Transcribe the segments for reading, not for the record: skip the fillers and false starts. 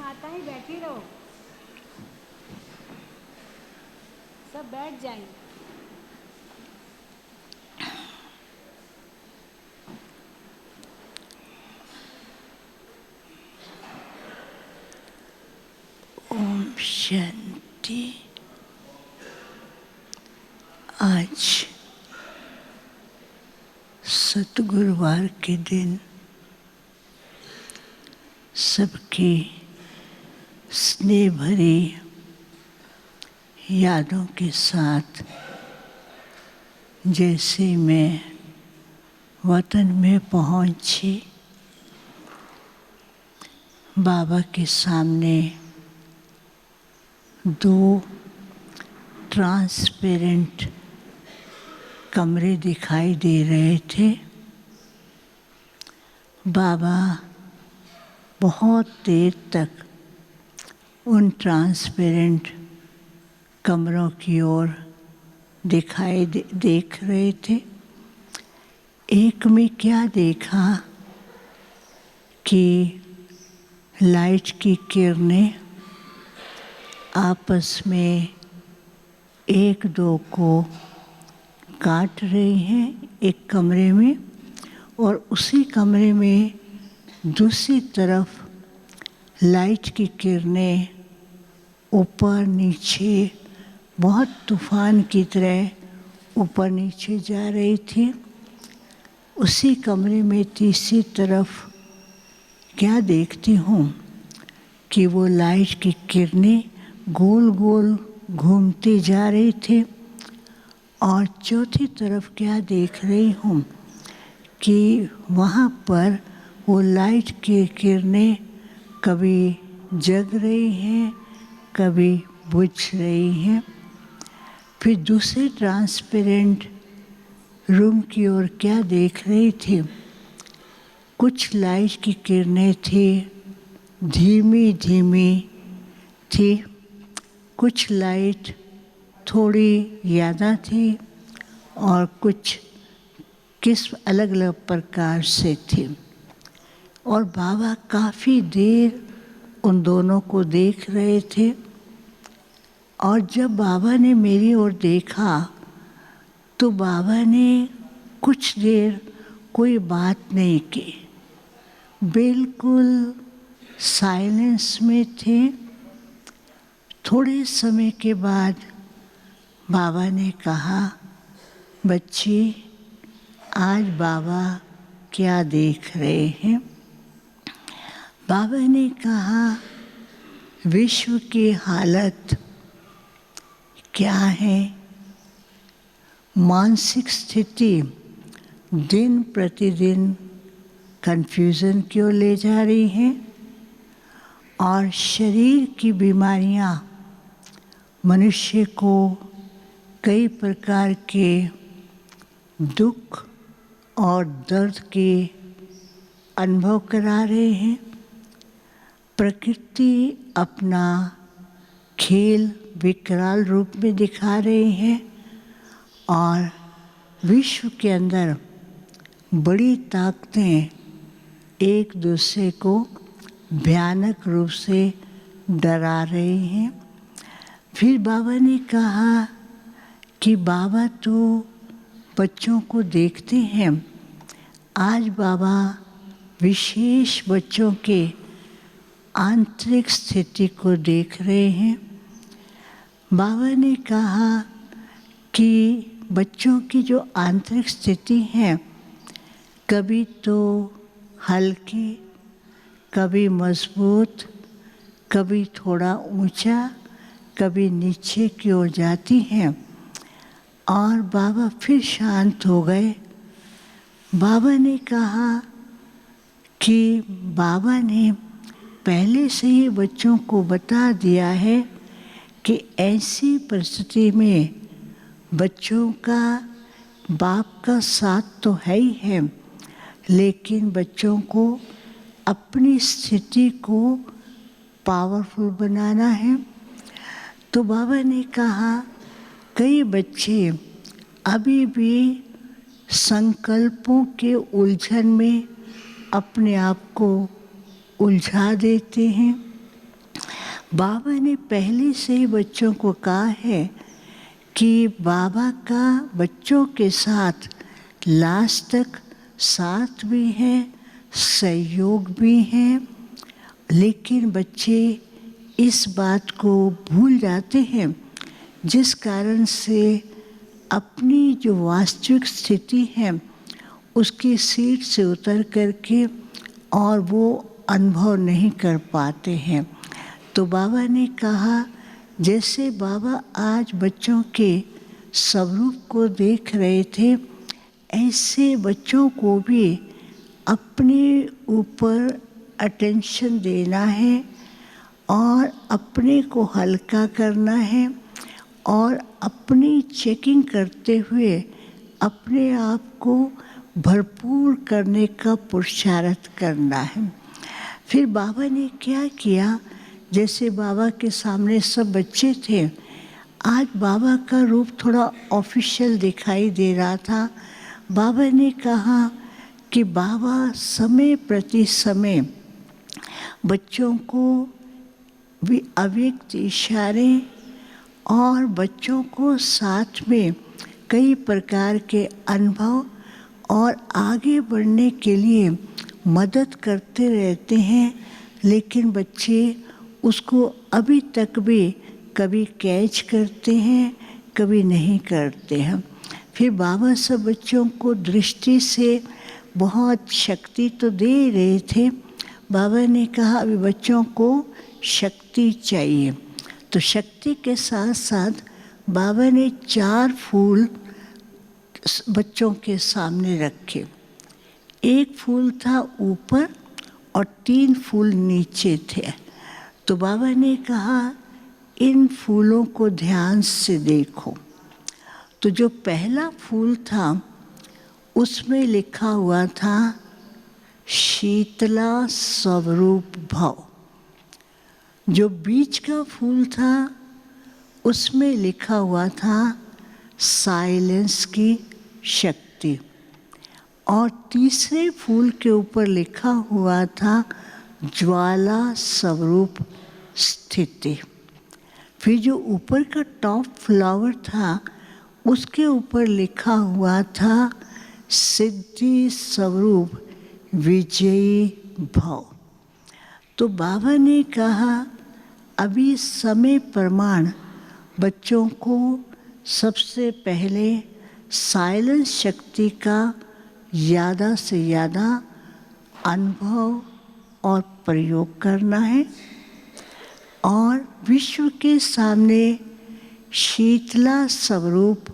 माताएं बैठी रहो, सब बैठ जाएं। ओम शांति। आज सतगुरुवार के दिन सबकी स्नेह भरी यादों के साथ जैसे मैं वतन में पहुंची, बाबा के सामने दो ट्रांसपेरेंट कमरे दिखाई दे रहे थे। बाबा बहुत देर तक उन ट्रांसपेरेंट कमरों की ओर देख रहे थे। एक में क्या देखा कि लाइट की किरणें आपस में एक दो को काट रही हैं एक कमरे में, और उसी कमरे में दूसरी तरफ लाइट की किरणें ऊपर नीचे बहुत तूफान की तरह ऊपर नीचे जा रही थी। उसी कमरे में तीसरी तरफ क्या देखती हूँ कि वो लाइट की किरणें गोल गोल घूमती जा रही थी। और चौथी तरफ क्या देख रही हूँ कि वहाँ पर वो लाइट की किरणें कभी जग रही हैं, कभी बुझ रही हैं। फिर दूसरे ट्रांसपेरेंट रूम की ओर क्या देख रही थी, कुछ लाइट की किरणें थी, धीमी धीमी थी, कुछ लाइट थोड़ी ज़्यादा थी और कुछ किस्म अलग अलग प्रकार से थी। और बाबा काफ़ी देर उन दोनों को देख रहे थे। और जब बाबा ने मेरी ओर देखा तो बाबा ने कुछ देर कोई बात नहीं की, बिल्कुल साइलेंस में थे। थोड़े समय के बाद बाबा ने कहा, बच्ची आज बाबा क्या देख रहे हैं? बाबा ने कहा, विश्व की हालत क्या है, मानसिक स्थिति दिन प्रतिदिन कन्फ्यूज़न की ओर ले जा रही है, और शरीर की बीमारियां मनुष्य को कई प्रकार के दुख और दर्द के अनुभव करा रहे हैं। प्रकृति अपना खेल विकराल रूप में दिखा रही है, और विश्व के अंदर बड़ी ताकतें एक दूसरे को भयानक रूप से डरा रही हैं। फिर बाबा ने कहा कि बाबा तो बच्चों को देखते हैं, आज बाबा विशेष बच्चों के आंतरिक स्थिति को देख रहे हैं। बाबा ने कहा कि बच्चों की जो आंतरिक स्थिति है, कभी तो हल्की, कभी मजबूत, कभी थोड़ा ऊंचा, कभी नीचे की ओर जाती हैं। और बाबा फिर शांत हो गए। बाबा ने कहा कि बाबा ने पहले से ही बच्चों को बता दिया है कि ऐसी परिस्थिति में बच्चों का बाप का साथ तो है ही है, लेकिन बच्चों को अपनी स्थिति को पावरफुल बनाना है। तो बाबा ने कहा, कई बच्चे अभी भी संकल्पों के उलझन में अपने आप को उलझा देते हैं। बाबा ने पहले से ही बच्चों को कहा है कि बाबा का बच्चों के साथ लास्ट तक साथ भी है, सहयोग भी है, लेकिन बच्चे इस बात को भूल जाते हैं, जिस कारण से अपनी जो वास्तविक स्थिति है उसकी सीट से उतर करके और वो अनुभव नहीं कर पाते हैं। तो बाबा ने कहा, जैसे बाबा आज बच्चों के स्वरूप को देख रहे थे, ऐसे बच्चों को भी अपने ऊपर अटेंशन देना है और अपने को हल्का करना है और अपनी चेकिंग करते हुए अपने आप को भरपूर करने का पुरुषार्थ करना है। फिर बाबा ने क्या किया, जैसे बाबा के सामने सब बच्चे थे, आज बाबा का रूप थोड़ा ऑफिशियल दिखाई दे रहा था। बाबा ने कहा कि बाबा समय प्रति समय बच्चों को भी अव्यक्त इशारे और बच्चों को साथ में कई प्रकार के अनुभव और आगे बढ़ने के लिए मदद करते रहते हैं, लेकिन बच्चे उसको अभी तक भी कभी कैच करते हैं, कभी नहीं करते हैं। फिर बाबा सब बच्चों को दृष्टि से बहुत शक्ति तो दे रहे थे। बाबा ने कहा अभी बच्चों को शक्ति चाहिए, तो शक्ति के साथ साथ बाबा ने 4 फूल बच्चों के सामने रखे। एक फूल था ऊपर और 3 फूल नीचे थे। तो बाबा ने कहा इन फूलों को ध्यान से देखो। तो जो पहला फूल था उसमें लिखा हुआ था शीतला स्वरूप भव। जो बीच का फूल था उसमें लिखा हुआ था साइलेंस की शक्ति, और तीसरे फूल के ऊपर लिखा हुआ था ज्वाला स्वरूप स्थिति। फिर जो ऊपर का टॉप फ्लावर था उसके ऊपर लिखा हुआ था सिद्धि स्वरूप विजयी भव। तो बाबा ने कहा अभी समय प्रमाण बच्चों को सबसे पहले साइलेंस शक्ति का ज़्यादा से ज़्यादा अनुभव और प्रयोग करना है, और विश्व के सामने शीतला स्वरूप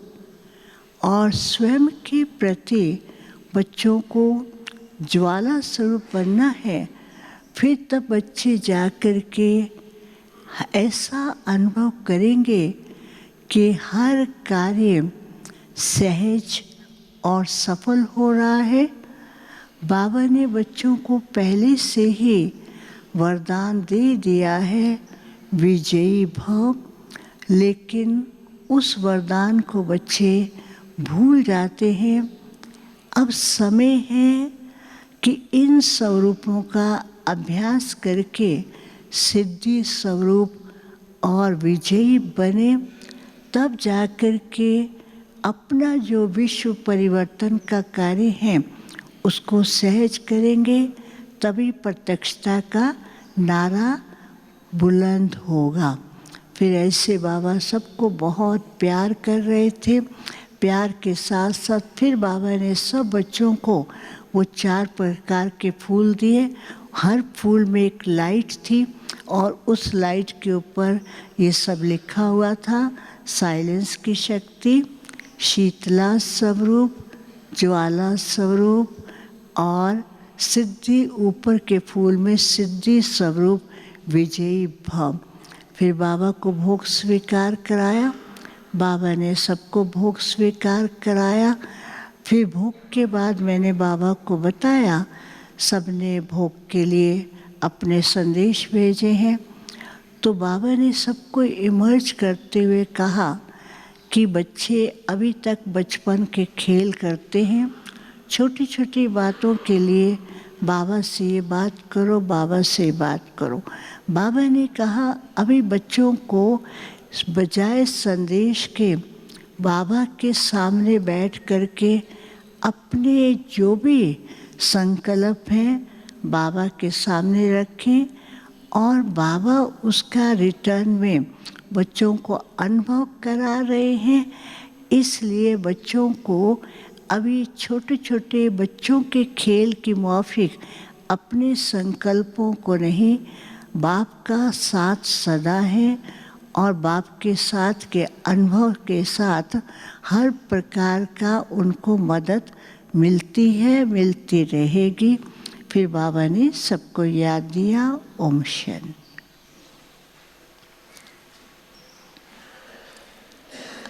और स्वयं के प्रति बच्चों को ज्वाला स्वरूप बनना है। फिर तब बच्चे जाकर के ऐसा अनुभव करेंगे कि हर कार्य सहज और सफल हो रहा है। बाबा ने बच्चों को पहले से ही वरदान दे दिया है विजयी भव, लेकिन उस वरदान को बच्चे भूल जाते हैं। अब समय है कि इन स्वरूपों का अभ्यास करके सिद्धि स्वरूप और विजयी बने, तब जाकर के अपना जो विश्व परिवर्तन का कार्य है उसको सहज करेंगे, तभी प्रत्यक्षता का नारा बुलंद होगा। फिर ऐसे बाबा सबको बहुत प्यार कर रहे थे। प्यार के साथ साथ फिर बाबा ने सब बच्चों को वो 4 प्रकार के फूल दिए। हर फूल में एक लाइट थी और उस लाइट के ऊपर ये सब लिखा हुआ था साइलेंस की शक्ति, शीतला स्वरूप, ज्वाला स्वरूप और सिद्धि। ऊपर के फूल में सिद्धि स्वरूप विजयी भव। फिर बाबा को भोग स्वीकार कराया। बाबा ने सबको भोग स्वीकार कराया। फिर भोग के बाद मैंने बाबा को बताया, सबने भोग के लिए अपने संदेश भेजे हैं। तो बाबा ने सबको इमर्ज करते हुए कहा कि बच्चे अभी तक बचपन के खेल करते हैं, छोटी छोटी बातों के लिए बाबा से ये बात करो, बाबा से ये बात करो। बाबा ने कहा अभी बच्चों को बजाय संदेश के बाबा के सामने बैठ करके अपने जो भी संकल्प हैं बाबा के सामने रखें और बाबा उसका रिटर्न में बच्चों को अनुभव करा रहे हैं। इसलिए बच्चों को अभी छोटे छोटे बच्चों के खेल की मौफिक अपने संकल्पों को नहीं, बाप का साथ सदा है और बाप के साथ के अनुभव के साथ हर प्रकार का उनको मदद मिलती है, मिलती रहेगी। फिर बाबा ने सबको याद दिया, ओम शांति।